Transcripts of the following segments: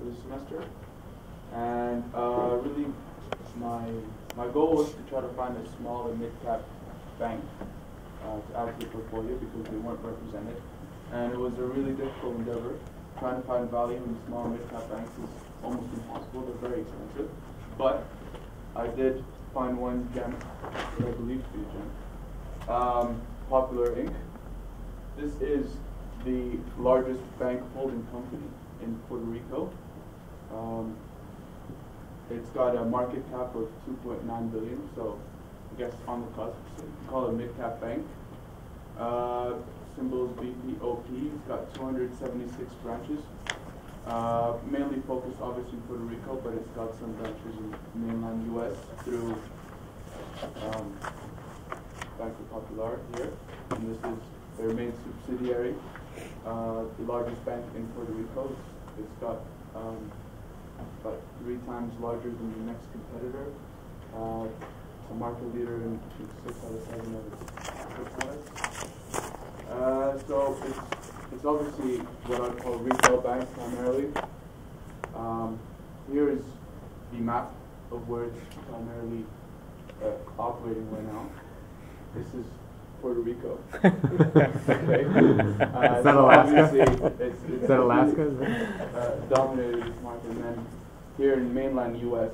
this semester, and really my goal was to try to find a small and mid-cap bank to add to the portfolio because they weren't represented, and it was a really difficult endeavor. Trying to find value in small and mid-cap banks is almost impossible. They're very expensive, but I did find one gem that I believe to be a gem. Popular Inc. This is the largest bank holding company in Puerto Rico. It's got a market cap of 2.9 billion, so I guess on the cusp. So you can call it a mid-cap bank. Symbols BPOP. It's got 276 branches, mainly focused obviously in Puerto Rico, but it's got some branches in mainland U.S. through Banco Popular here, and this is their main subsidiary, the largest bank in Puerto Rico. It's got about 3 times larger than the next competitor. It's a market leader in 6 out of 7 of its products. So it's obviously what I call retail bank primarily. Here is the map of where it's primarily operating right now. This is Puerto Rico. Okay. Is that Alaska? Is that Alaska? Dominated this market, and then here in mainland U.S.,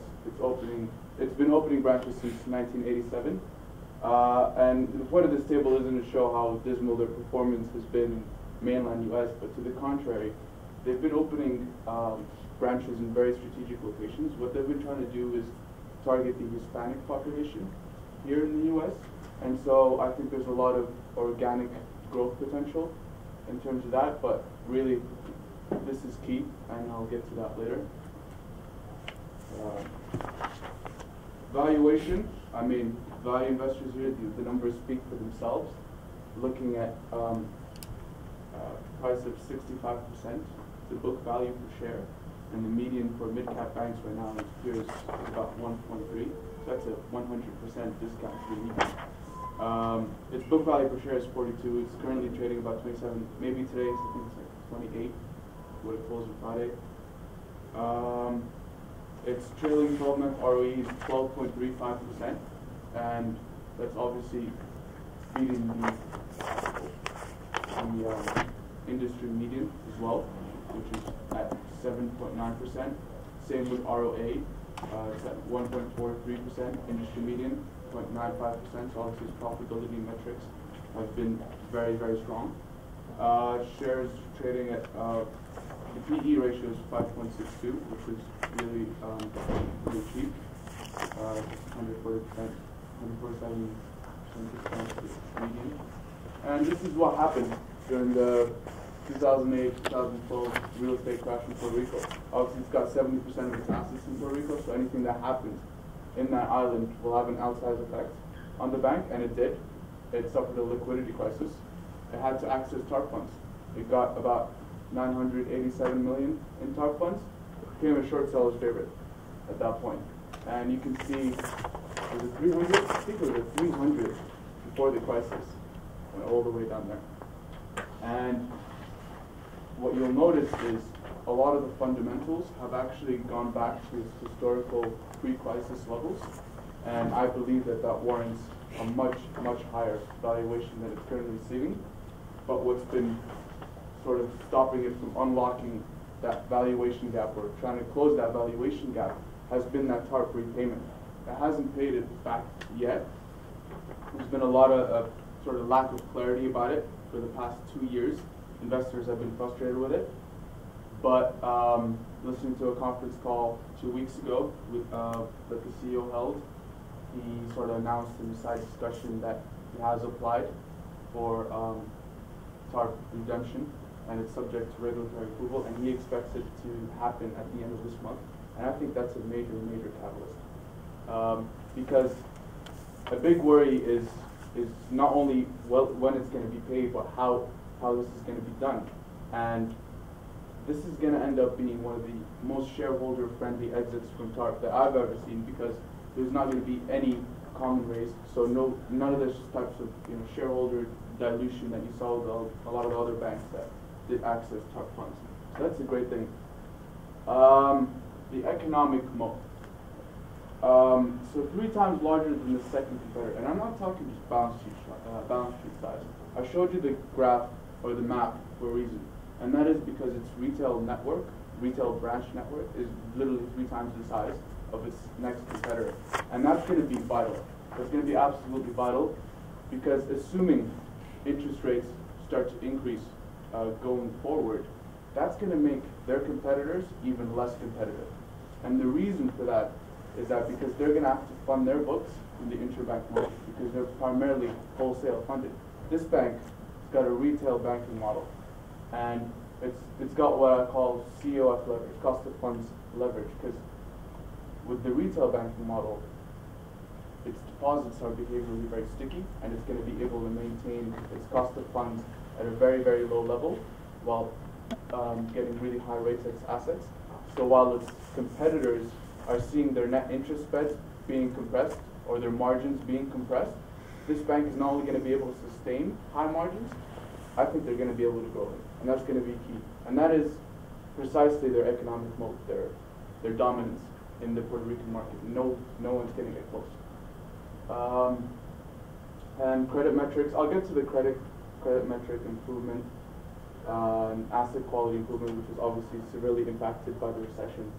it's been opening branches since 1987. And the point of this table isn't to show how dismal their performance has been in mainland U.S., but to the contrary, they've been opening branches in very strategic locations. What they've been trying to do is target the Hispanic population here in the U.S., and so I think there's a lot of organic growth potential in terms of that, but really this is key, and I'll get to that later. Valuation, I mean, value investors here, the numbers speak for themselves. Looking at price of 65%, the book value per share, and the median for mid-cap banks right now is about 1.3. So that's a 100% discount to the median. Its book value per share is 42. It's currently trading about 27. Maybe today, I think it's like 28. Would it close on Friday? Its trailing 12-month ROE is 12.35%, and that's obviously beating the industry median as well, which is at 7.9%. Same with ROA, it's at 1.43%, industry median 0.95%. So obviously its profitability metrics have been very, very strong. Shares trading at the PE ratio is 5.62, which is really cheap. 147% discount median. And this is what happened during the 2008-2012 real estate crash in Puerto Rico. Obviously, it's got 70% of its assets in Puerto Rico, so anything that happens in that island will have an outsized effect on the bank, and it did. It suffered a liquidity crisis. It had to access TARP funds. It got about 987 million in TARP funds. It became a short seller's favorite at that point. And you can see, was it 300? I think it was a 300 before the crisis. Went all the way down there. And what you'll notice is a lot of the fundamentals have actually gone back to its historical pre-crisis levels. And I believe that that warrants a much, much higher valuation than it's currently receiving. But what's been sort of stopping it from unlocking that valuation gap or trying to close that valuation gap has been that TARP repayment. It hasn't paid it back yet. There's been a lot of sort of lack of clarity about it for the past 2 years. Investors have been frustrated with it. But listening to a conference call 2 weeks ago that the CEO held, he sort of announced in a side discussion that he has applied for TARP redemption, and it's subject to regulatory approval, and he expects it to happen at the end of this month. And I think that's a major, major catalyst. Because a big worry is not only when it's going to be paid, but how this is going to be done. And this is going to end up being one of the most shareholder-friendly exits from TARP that I've ever seen, because there's not going to be any common raise, so none of those types of shareholder dilution that you saw with a lot of the other banks that did access TARP funds. So that's a great thing. The economic moat. So 3 times larger than the second competitor, and I'm not talking just balance sheet size. I showed you the graph or the map for a reason, and that is because its retail branch network is literally 3 times the size of its next competitor, and that's going to be vital. That's going to be absolutely vital, because assuming interest rates start to increase going forward, that's going to make their competitors even less competitive. And the reason for that is that because they're going to have to fund their books in the interbank market because they're primarily wholesale funded. This bank has got a retail banking model, and it's got what I call COF leverage, cost of funds leverage, because with the retail banking model, its deposits are behaviorally very sticky, and it's going to be able to maintain its cost of funds at a very, very low level while getting really high rates as assets. So while its competitors are seeing their net interest spreads being compressed or their margins being compressed, this bank is not only going to be able to sustain high margins, I think they're going to be able to grow them, and that's going to be key. And that is precisely their economic moat, their dominance in the Puerto Rican market. No one's going to get close. And credit metrics, I'll get to the credit metric improvement and asset quality improvement, which was obviously severely impacted by the recession.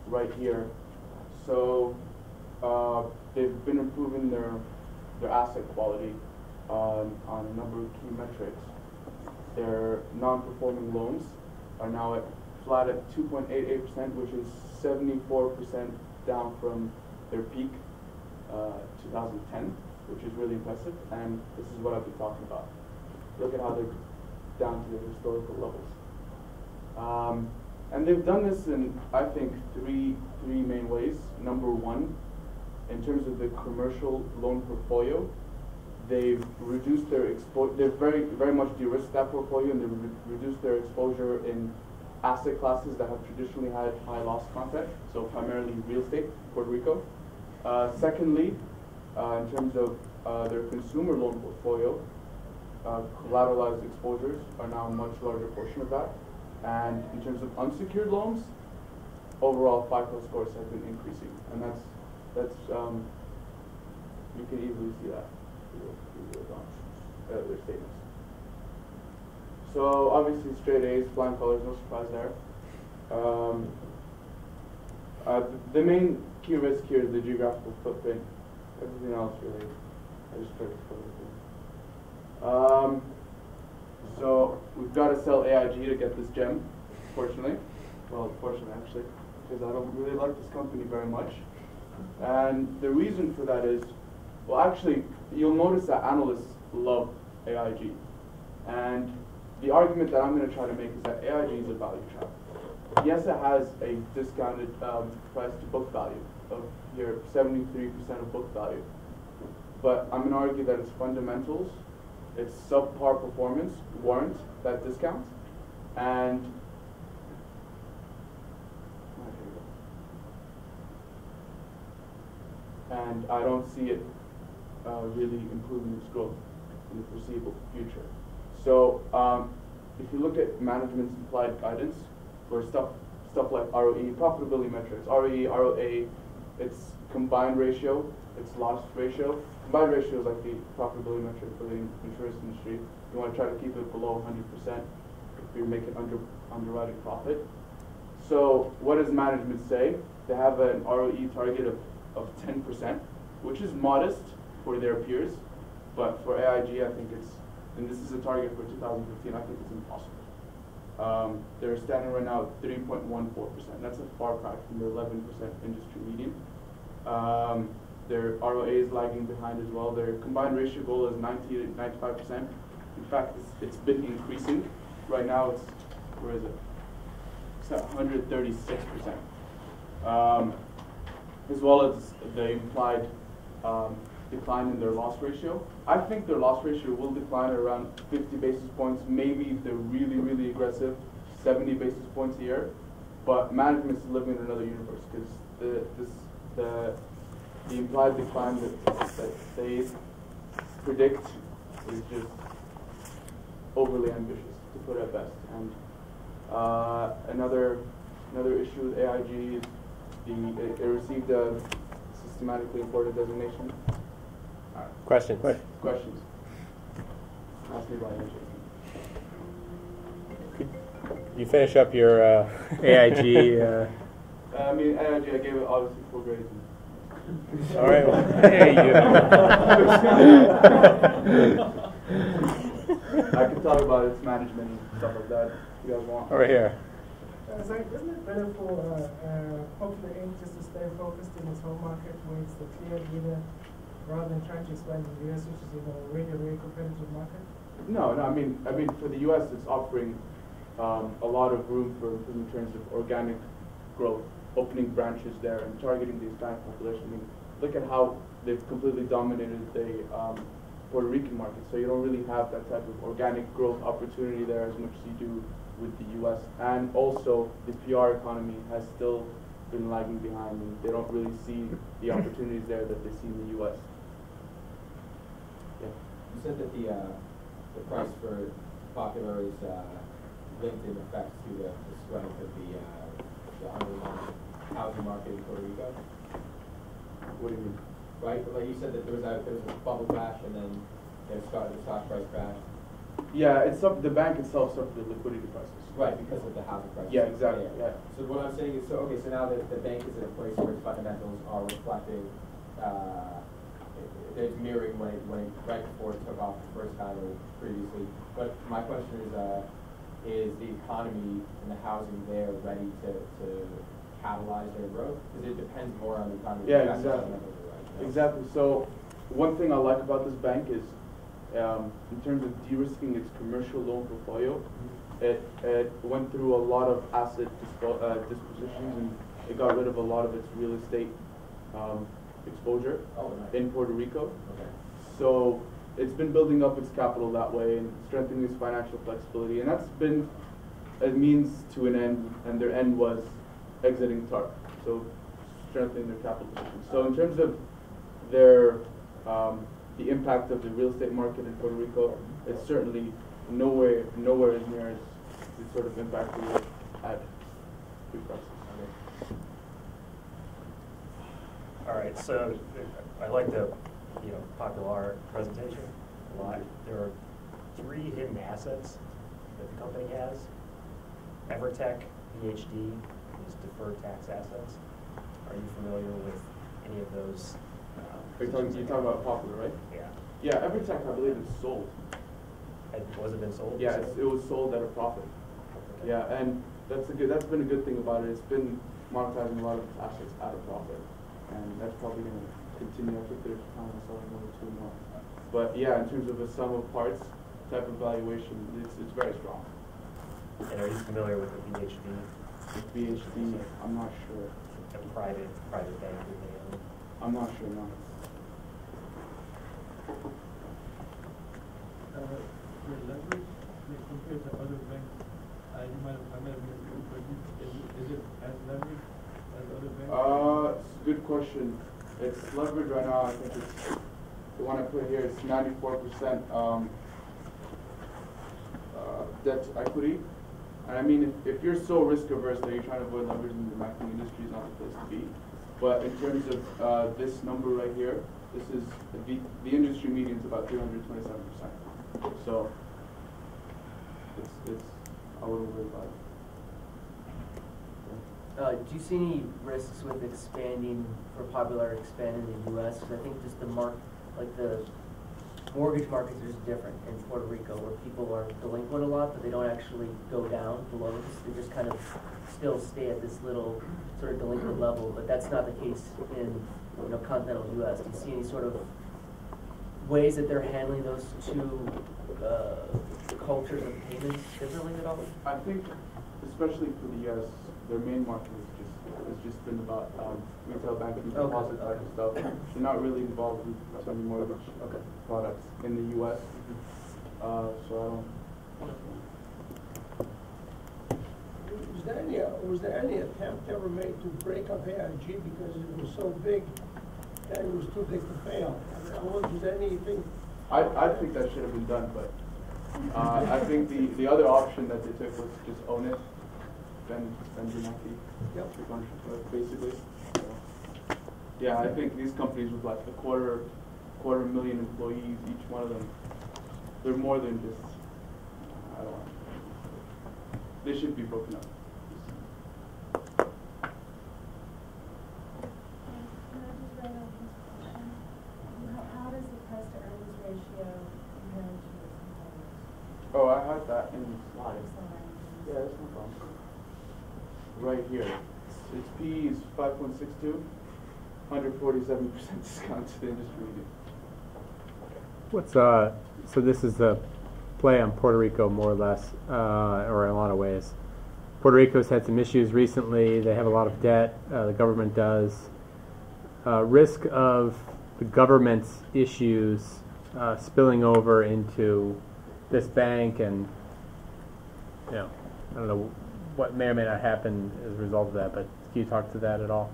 Right here. So they've been improving their asset quality on a number of key metrics. Their non-performing loans are now flat at 2.88%, which is 74% down from their peak, 2010, which is really impressive. And this is what I've been talking about. Look at how they're down to their historical levels. And they've done this in, I think, three main ways. Number one, in terms of the commercial loan portfolio, they've reduced their exposure. They've very much de-risked that portfolio, and they've reduced their exposure in asset classes that have traditionally had high loss content, so primarily real estate, Puerto Rico. Secondly, in terms of their consumer loan portfolio, collateralized exposures are now a much larger portion of that. And in terms of unsecured loans, overall FICO scores have been increasing, and that's you can easily see that their statements. So obviously straight A's, flying colors, no surprise there. The main key risk here is the geographical footprint. Everything else really, I just tried to cover it. So we've got to sell AIG to get this gem, fortunately. Well, fortunately actually, because I don't really like this company very much. And the reason for that is, well actually, you'll notice that analysts love AIG. And the argument that I'm going to try to make is that AIG is a value trap. Yes, it has a discounted price to book value of here 73% of book value. But I'm going to argue that its fundamentals, its subpar performance warrant that discount, and I don't see it really improving its growth in the foreseeable future. So if you look at management's implied guidance for stuff like ROE, profitability metrics, ROE, ROA, its combined ratio, its loss ratio. Combined ratio is like the profitability metric for the insurance industry. You want to try to keep it below 100% if you're making underwriting profit. So what does management say? They have an ROE target of 10%, which is modest for their peers, but for AIG, I think it's, and this is a target for 2015, I think it's impossible. They're standing right now at 3.14%. That's a far cry from their 11% industry median. Their ROA is lagging behind as well. Their combined ratio goal is 90 to 95%. In fact, it's been increasing. Right now, it's, where is it? It's at 136%. As well as the implied decline in their loss ratio. I think their loss ratio will decline around 50 basis points, maybe if they're really, really aggressive, 70 basis points a year. But management's living in another universe because the implied decline that they predict is just overly ambitious. to put it best. And another issue with AIG is it received a systematically important designation. All right. Questions? Questions? Ask me about AIG. Could you finish up your AIG? I mean, AIG, I gave it obviously 4 grades. All right. Well, hey, I can talk about its management and stuff like that if you guys want. Over here. Zach, isn't it better for Popular Inc. just to stay focused in its home market where it's the clear leader rather than trying to expand in the US, which is already a very competitive market? No. I mean, for the US, it's offering a lot of room for in terms of organic growth, opening branches there and targeting the Hispanic population. I mean, look at how they've completely dominated the Puerto Rican market. So you don't really have that type of organic growth opportunity there as much as you do with the U.S. And also, the PR economy has still been lagging behind, and they don't really see the opportunities there that they see in the U.S. Yeah. You said that the price for Popular is linked in effect to the strength of the underlying housing market in Puerto Rico. What do you mean? Right, like you said that there was a bubble crash and then the stock price crash. Yeah, the bank itself suffered the liquidity crisis. Right, because of the housing crisis. Yeah, exactly. Yeah. So what I'm saying is, so now that the bank is in a place where its fundamentals are reflecting, it's mirroring when it right before it took off the first time or previously. But my question is the economy and the housing there ready to catalyze their growth? Because it depends more on the economy. Yeah, exactly. Exactly. So one thing I like about this bank is, in terms of de-risking its commercial loan portfolio, it went through a lot of asset dispositions, and it got rid of a lot of its real estate exposure in Puerto Rico. Okay. So it's been building up its capital that way and strengthening its financial flexibility, and that's been a means to an end, and their end was exiting TARP, so strengthening their capital position. So in terms of their the impact of the real estate market in Puerto Rico, it's certainly nowhere as near as the sort of impact we had pre-crisis. All right, so I like the Popular presentation a lot. There are 3 hidden assets that the company has. Evertech, PhD, is deferred tax assets. Are you familiar with any of those? You're talking about Popular, right? Yeah. Yeah, Evertech, I believe, is sold. Was it been sold? Yeah, it was sold at a profit. Okay. Yeah, and that's been a good thing about it. It's been monetizing a lot of its assets at a profit, and that's probably going to continue. I think there's time to sell another 2 more. But yeah, in terms of a sum of parts type of valuation, it's very strong. And are you familiar with the PhD? PhD, I'm not sure. A private bank that they own? I'm not sure, no. Your leverage, compared to other banks, I might have missed it, but is it as leveraged as other banks? It's a good question. It's leverage right now. I think it's the one I put here. It's 94% debt to equity. And I mean, if you're so risk averse that you're trying to avoid leverage in the banking industry, is not the place to be. But in terms of this number right here, this is the industry median is about 327%. So it's I wouldn't worry about it. Do you see any risks with expanding for Popular expanding in the U.S.? Because I think just the mortgage markets are just different in Puerto Rico, where people are delinquent a lot, but they don't actually go down the loans. They just kind of still stay at this little sort of delinquent level. But that's not the case in continental U.S. Do you see any sort of ways that they're handling those 2 cultures of payments differently at all? I think, especially for the U.S., their main market has just been about retail banking, deposit type of stuff. They're not really involved in so many mortgage products in the U.S. So I don't. Was there any attempt ever made to break up AIG because it was so big that it was too big to fail? Was there anything? I think that should have been done, but I think the other option that they took was just own it, spend your money, take ownership of it, basically. So, yeah, I think these companies with like a quarter million employees, each one of them, they're more than just, I don't know. They should be broken up. How does the price to earnings ratio compare to its competitors? Oh, I had that in the slide. Yeah, that's no problem. Right here. Its PE is 5.62, 147% discount to the industry median. What's so this is a play on Puerto Rico more or less, or in a lot of ways. Puerto Rico's had some issues recently. They have a lot of debt. The government does. Risk of the government's issues spilling over into this bank, and I don't know what may or may not happen as a result of that. But can you talk to that at all?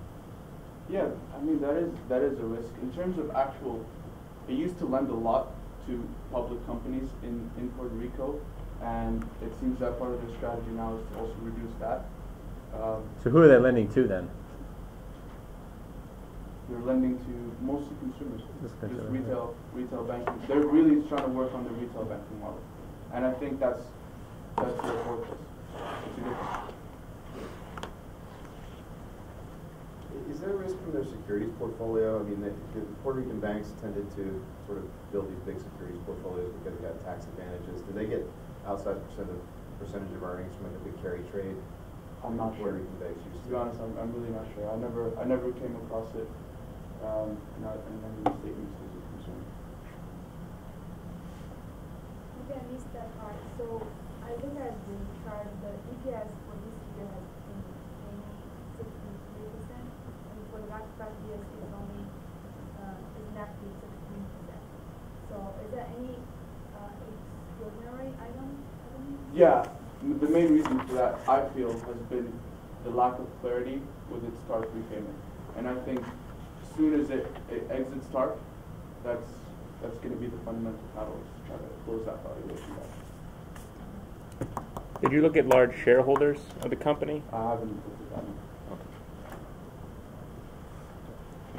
Yeah, I mean that is a risk in terms of actual. It used to lend a lot to public companies in Puerto Rico, and it seems that part of their strategy now is to also reduce that. So who are they lending to then? They're lending to mostly consumers, just consumer, retail banking. They're really trying to work on the retail banking model, and I think that's their focus. It's a good thing. Is there a risk from their securities portfolio? I mean, the Puerto Rican banks tended to sort of build these big securities portfolios because they got tax advantages. Do they get outsized percentage of earnings from like a big carry trade? I'm not sure. Puerto Rican banks used to be honest, I'm really not sure. I never came across it. Not in any statements as a concern. Okay, I missed that part. So I think I've been chart the EPS for this year has been mainly 63%, and for the last 5 years it's only is negative 16%. So is there any extraordinary item? Yeah, the main reason for that I feel has been the lack of clarity with its TARP repayment, and I think as soon as it exits TARP, that's going to be the fundamental catalyst to try to close that valuation gap. Did you look at large shareholders of the company? I haven't looked at that one. Okay.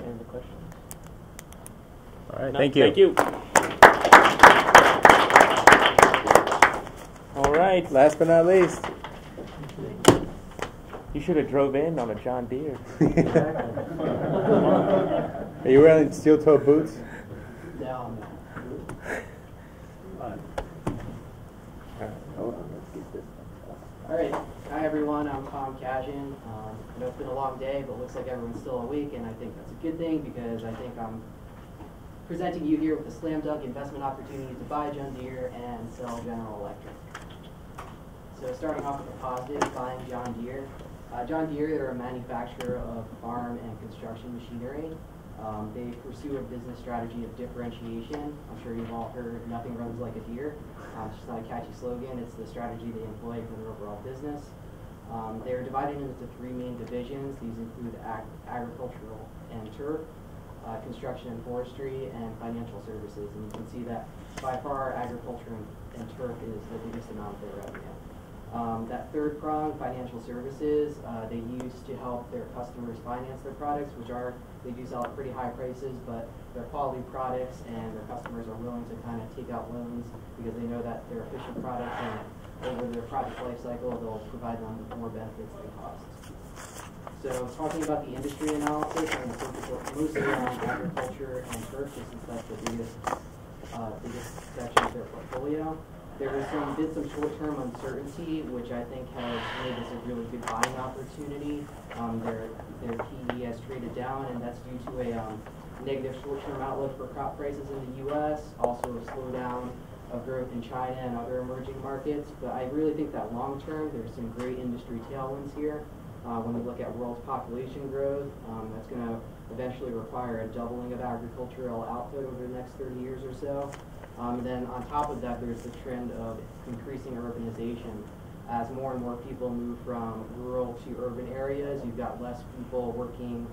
Any other questions? All right, thank you. Thank you. All right, last but not least. You should have drove in on a John Deere. Are you wearing steel-toe boots? No. All right. Hi, everyone. I'm Tom Cashin. I know it's been a long day, but it looks like everyone's still awake, and I think that's a good thing because I think I'm presenting you here with a slam dunk investment opportunity to buy John Deere and sell General Electric. So starting off with the positive, buying John Deere. John Deere, they're a manufacturer of farm and construction machinery. They pursue a business strategy of differentiation. I'm sure you've all heard, nothing runs like a deer. It's just not a catchy slogan. It's the strategy they employ for their overall business. They're divided into 3 main divisions. These include agricultural and turf, construction and forestry, and financial services. And you can see that by far agriculture and turf is the biggest amount of their revenue. That third prong, financial services, they use to help their customers finance their products, they do sell at pretty high prices, but they're quality products and their customers are willing to kind of take out loans because they know that they're efficient products and over their project life cycle, they'll provide them more benefits than costs. So talking about the industry analysis, I'm going to focus mostly on agriculture and turf, since that's the biggest section of their portfolio. There was some short-term uncertainty, which I think has made this a really good buying opportunity. Their PE has traded down, and that's due to a negative short-term outlook for crop prices in the U.S., also a slowdown of growth in China and other emerging markets. But I really think that long-term, there's some great industry tailwinds here. When we look at world population growth, that's going to eventually require a doubling of agricultural output over the next 30 years or so. Then on top of that, there's the trend of increasing urbanization. As more and more people move from rural to urban areas, you've got less people working,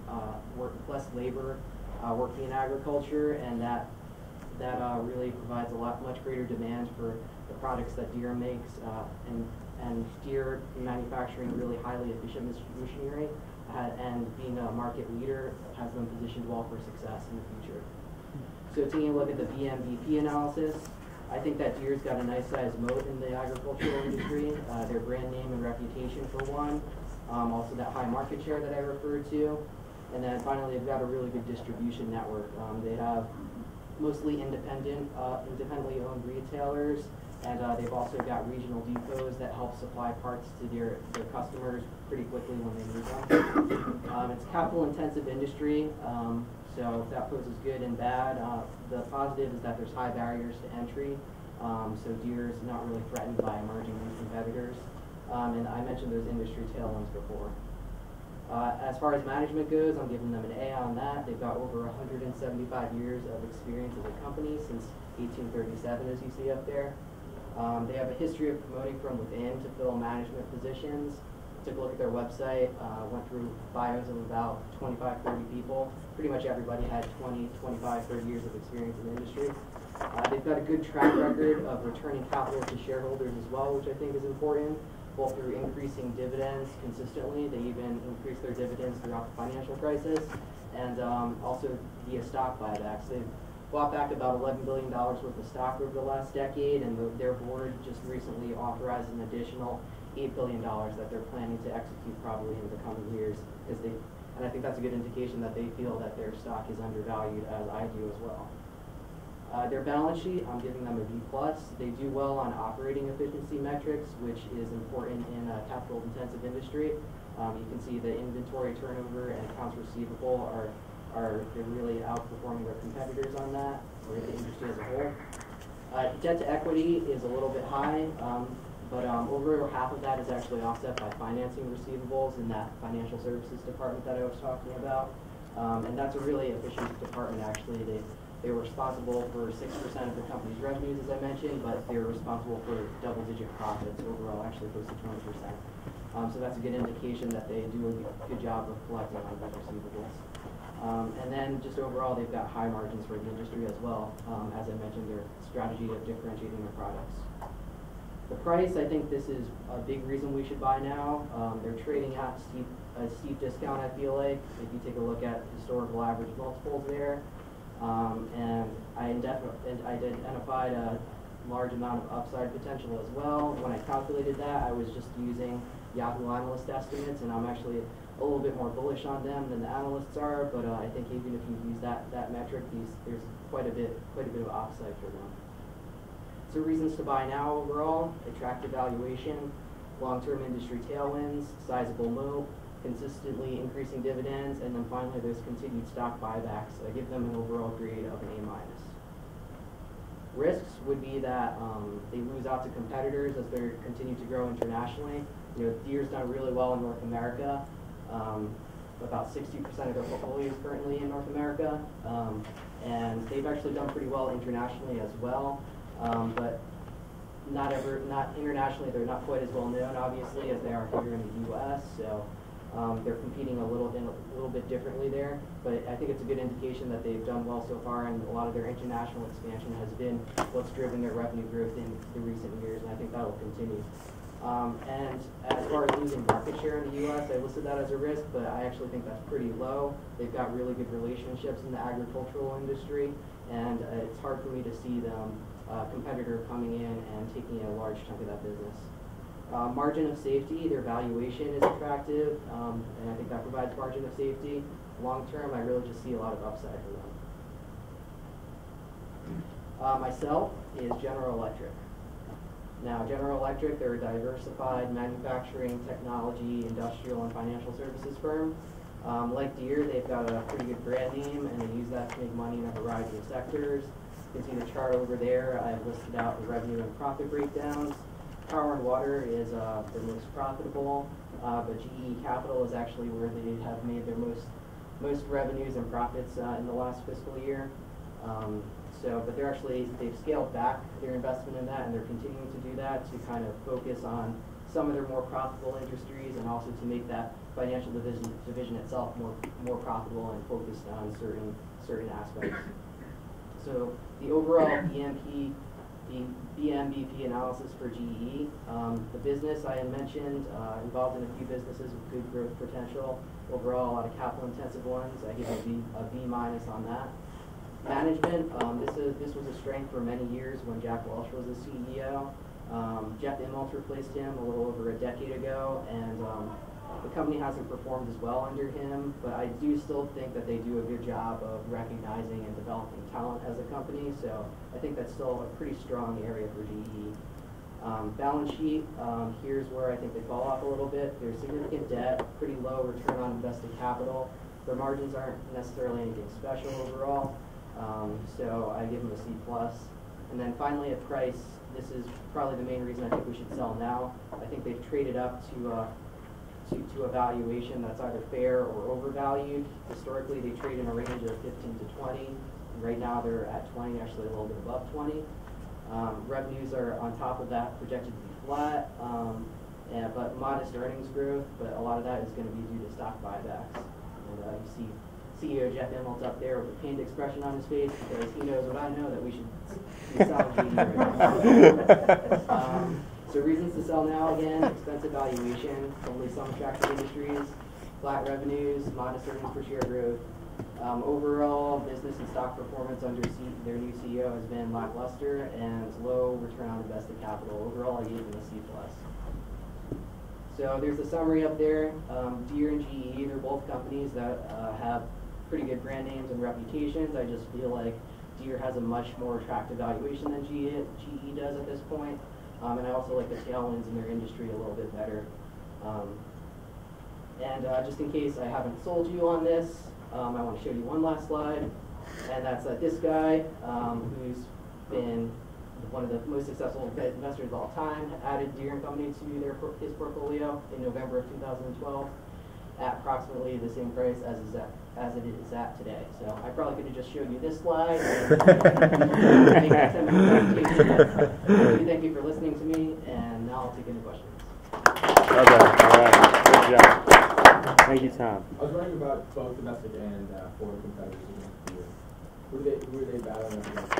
less labor working in agriculture, and that really provides a much greater demand for the products that Deere makes, and Deere manufacturing really highly efficient machinery, and being a market leader has them positioned well for success in the future. So taking a look at the BMVP analysis, I think that Deere's got a nice sized moat in the agricultural industry, their brand name and reputation for one, also that high market share that I referred to, and then finally they've got a really good distribution network. They have mostly independently owned retailers, and they've also got regional depots that help supply parts to their customers pretty quickly when they need them. It's a capital intensive industry, so that poses good and bad. The positive is that there's high barriers to entry, so Deere is not really threatened by emerging new competitors. And I mentioned those industry tailwinds before. As far as management goes, I'm giving them an A on that. They've got over 175 years of experience as a company since 1837, as you see up there. They have a history of promoting from within to fill management positions. Took a look at their website, went through bios of about 25, 30 people. Pretty much everybody had 20, 25, 30 years of experience in the industry. They've got a good track record of returning capital to shareholders as well, which I think is important, both through increasing dividends consistently. They even increased their dividends throughout the financial crisis, and also via stock buybacks. They've bought back about $11 billion worth of stock over the last decade, and their board just recently authorized an additional $8 billion that they're planning to execute probably in the coming years. And I think that's a good indication that they feel that their stock is undervalued, as I do as well. Their balance sheet, I'm giving them a B+. They do well on operating efficiency metrics, which is important in a capital-intensive industry. You can see the inventory turnover and accounts receivable they're really outperforming their competitors on that, or the industry as a whole. Debt to equity is a little bit high, but over half of that is actually offset by financing receivables in that financial services department that I was talking about. And that's a really efficient department, actually. They were responsible for 6% of the company's revenues, as I mentioned, but they were responsible for double-digit profits overall, actually close to 20%. So that's a good indication that they do a good job of collecting on those receivables. And then just overall, they've got high margins for the industry as well. As I mentioned, their strategy of differentiating their products. The price, I think this is a big reason we should buy now. They're trading at a steep discount, I feel like, if you take a look at historical average multiples there. And I identified a large amount of upside potential as well. When I calculated that, I was just using Yahoo analyst estimates, and I'm actually a little bit more bullish on them than the analysts are, but I think even if you use that metric, there's quite a bit of upside for them. So reasons to buy now overall: attractive valuation, long-term industry tailwinds, sizable moat, consistently increasing dividends, and then finally there's continued stock buybacks. I give them an overall grade of an A-. Risks would be that they lose out to competitors as they continue to grow internationally. Deere's done really well in North America. About 60% of their portfolio is currently in North America, and they've actually done pretty well internationally as well. But not internationally, they're not quite as well known, obviously, as they are here in the U.S. So they're competing a little bit differently there. But I think it's a good indication that they've done well so far, and a lot of their international expansion has been what's driven their revenue growth in the recent years, and I think that will continue. And as far as losing market share in the U.S., I listed that as a risk, but I actually think that's pretty low. They've got really good relationships in the agricultural industry, and it's hard for me to see them competitor coming in and taking a large chunk of that business. Margin of safety, their valuation is attractive, and I think that provides margin of safety. Long term, I really just see a lot of upside for them. Myself is General Electric. Now, General Electric, they're a diversified manufacturing, technology, industrial, and financial services firm. Like Deere, they've got a pretty good brand name, and they use that to make money in a variety of sectors. You can see the chart over there. I've listed out the revenue and profit breakdowns. Power and water is their most profitable, but GE Capital is actually where they have made their most revenues and profits in the last fiscal year. But they've scaled back their investment in that, and they're continuing to do that to kind of focus on some of their more profitable industries, and also to make that financial division itself more profitable and focused on certain aspects. So the overall BMP the BMBP analysis for GE. The business I had mentioned, involved in a few businesses with good growth potential. Overall, a lot of capital intensive ones. I give a B minus on that. Management, this was a strength for many years when Jack Welch was the CEO. Jeff Immelt replaced him a little over a decade ago, and the company hasn't performed as well under him, but I do still think that they do a good job of recognizing and developing talent as a company, so I think that's still a pretty strong area for GE. Balance sheet, here's where I think they fall off a little bit. There's significant debt, pretty low return on invested capital. Their margins aren't necessarily anything special overall, so I give them a C+. And then finally at price, this is probably the main reason I think we should sell now. I think they've traded up to a valuation that's either fair or overvalued. Historically, they trade in a range of 15 to 20. Right now, they're at 20, actually a little bit above 20. Revenues are on top of that projected to be flat, but modest earnings growth. But a lot of that is going to be due to stock buybacks. And you see CEO Jeff Immelt up there with a pained expression on his face because he knows what I know, that we should be selling GE right now. So reasons to sell now, again, expensive valuation, only some attractive industries, flat revenues, modest earnings per share growth. Overall, business and stock performance under their new CEO has been lackluster and low return on invested capital. Overall, I gave them a C+. So there's a summary up there. Deere and GE, they're both companies that have pretty good brand names and reputations. I just feel like Deere has a much more attractive valuation than GE does at this point. And I also like the tailwinds in their industry a little bit better. Just in case I haven't sold you on this, I want to show you one last slide. And that's this guy who's been one of the most successful investors of all time, added Deere & Company to his portfolio in November of 2012 at approximately the same price as it is at today. So I probably could have just showed you this slide. Make that 10-minute presentation. Thank you for listening to me, and now I'll take any questions. Okay, all right, good job. Thank you, Tom. I was wondering about both domestic and foreign competitors against Deere. Who are they battling against?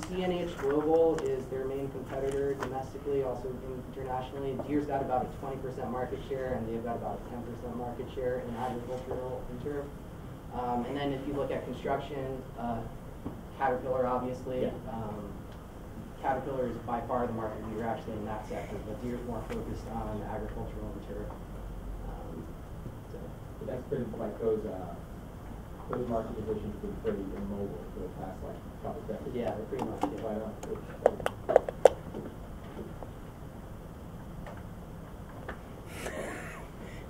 CNH Global is their main competitor domestically, also internationally. Deere's got about a 20% market share, and they've got about a 10% market share in agricultural and turf. And then if you look at construction, Caterpillar, obviously. Yeah. Caterpillar is by far the market leader actually in that sector, but Deere's more focused on agricultural and turf. But that's been like those market positions have been pretty immobile for the past couple decades. Yeah, they're pretty much. Yeah.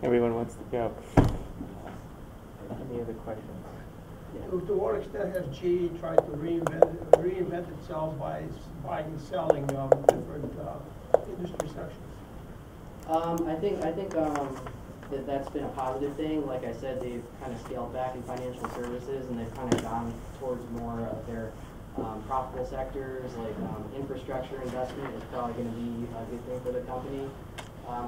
Everyone wants to go. Any other questions? Yeah. To what extent has GE tried to reinvent itself by buying and selling different industry sections? I think that's been a positive thing. Like I said, they've kind of scaled back in financial services, and they've kind of gone towards more of their profitable sectors, like infrastructure investment is probably going to be a good thing for the company.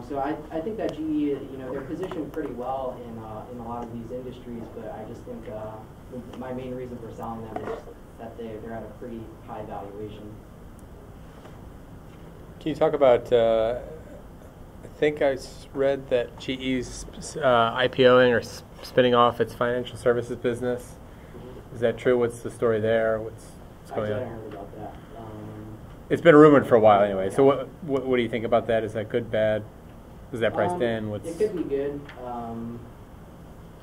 So I think that GE, they're positioned pretty well in a lot of these industries, but I just think my main reason for selling them is that they're at a pretty high valuation. Can you talk about, I think I read that GE's IPOing or spinning off its financial services business. Is that true? What's the story there? What's going on? I heard about that. It's been rumored for a while anyway. So what do you think about that? Is that good, bad? Is that priced in? It could be good.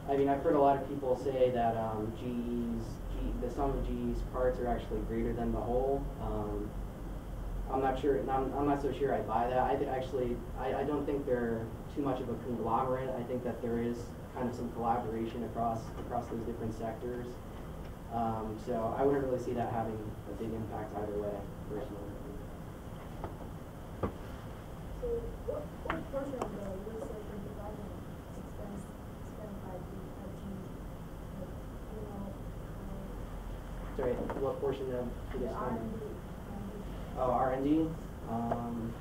I've heard a lot of people say that the sum of GE's parts are actually greater than the whole. I'm not sure. I'm not so sure I buy that. I don't think they're too much of a conglomerate. I think that there is kind of some collaboration across those different sectors. So I wouldn't really see that having a big impact either way, personally. So what portion of the research and development expense spent by the Sorry, what portion of the R&D? Oh, R&D? I'm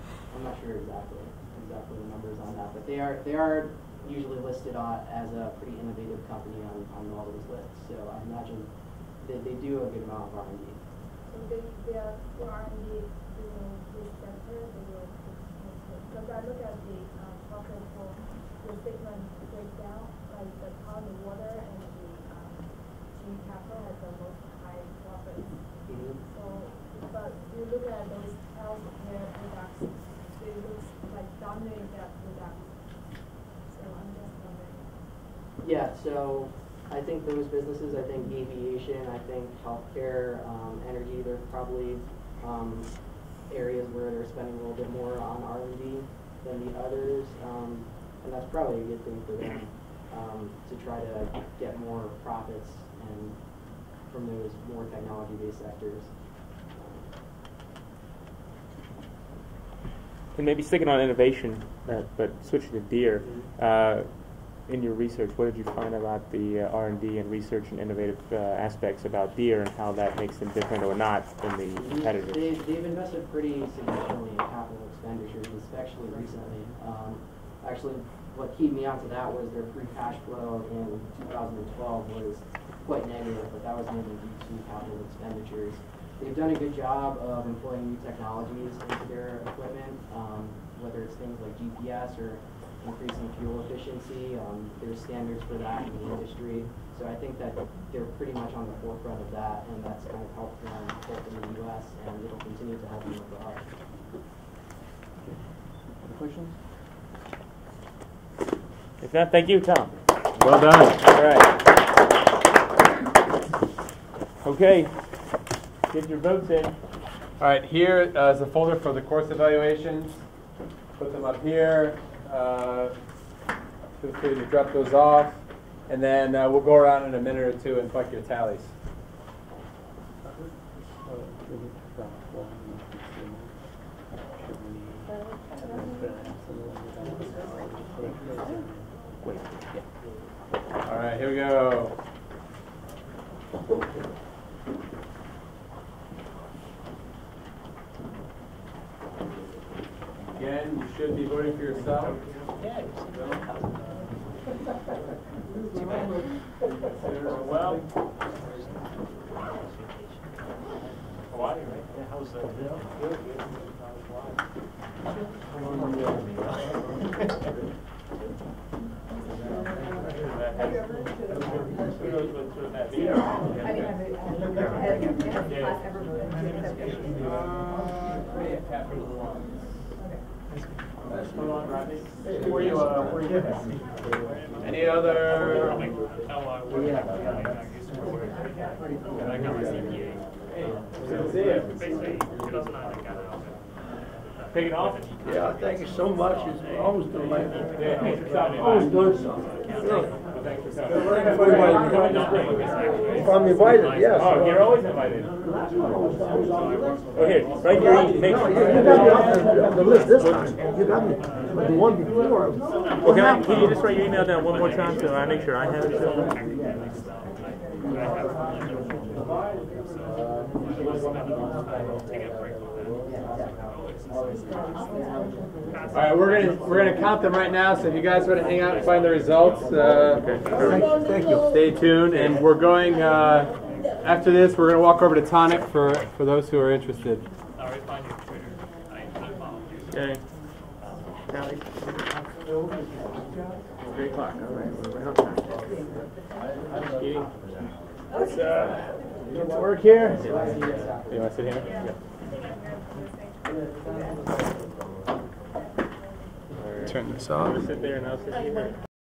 not sure exactly the numbers on that, but they are usually listed as a pretty innovative company on all those lists. So I imagine they do a good amount of R&D. So they are for R&D doing this sector, they will, because I look at the pocket for the statement breakdown, like the power, the water, and the GE capital has the most high profits. So, but you look at those healthcare products, it looks like dominating that product. So I'm just wondering. Yeah, so I think those businesses, I think aviation, I think healthcare, energy, there's probably areas where they're spending a little bit more on R&D than the others, and that's probably a good thing for them to try to get more profits and from those more technology-based sectors. And maybe sticking on innovation, but switching to Deere. In your research, what did you find about the R&D and research and innovative aspects about Deere and how that makes them different or not than the competitors? They've invested pretty significantly in capital expenditures, especially recently. Actually, what keyed me onto that was their free cash flow in 2012 was quite negative, but that was mainly due to capital expenditures. They've done a good job of employing new technologies into their equipment, whether it's things like GPS or increasing fuel efficiency. There's standards for that in the industry. So I think that they're pretty much on the forefront of that, and that's kind of helped them both in the U.S. and it'll continue to help them abroad. Other questions? If not, thank you, Tom. Well done. All right. Okay. Get your votes in. All right, here is a folder for the course evaluations. Put them up here. Feel free to drop those off. And then we'll go around in a minute or two and collect your tallies. All right, here we go. Again, you should be voting for yourself. Well, Hawaii, right? Yeah, how's that? Good. any other? Take it off? Yeah, thank you so much. It's always delightful. Yeah, Always doing something. Really. thanks for If I'm invited, yes. Oh, you're always invited. Oh, here, right here. No, you got me off the list this time. You got me. But the one before. Well, can you just write your email down one more time so I make sure I have it? All right, we're gonna count them right now. So if you guys want to hang out and find the results, Thank you. stay tuned. And we're going after this. We're gonna walk over to Tonic for those who are interested. Okay. 3 o'clock. All right, we're right on time. Let's get to work here. You want to sit here? Yeah. Turn this off. Sit there and I'll sit here.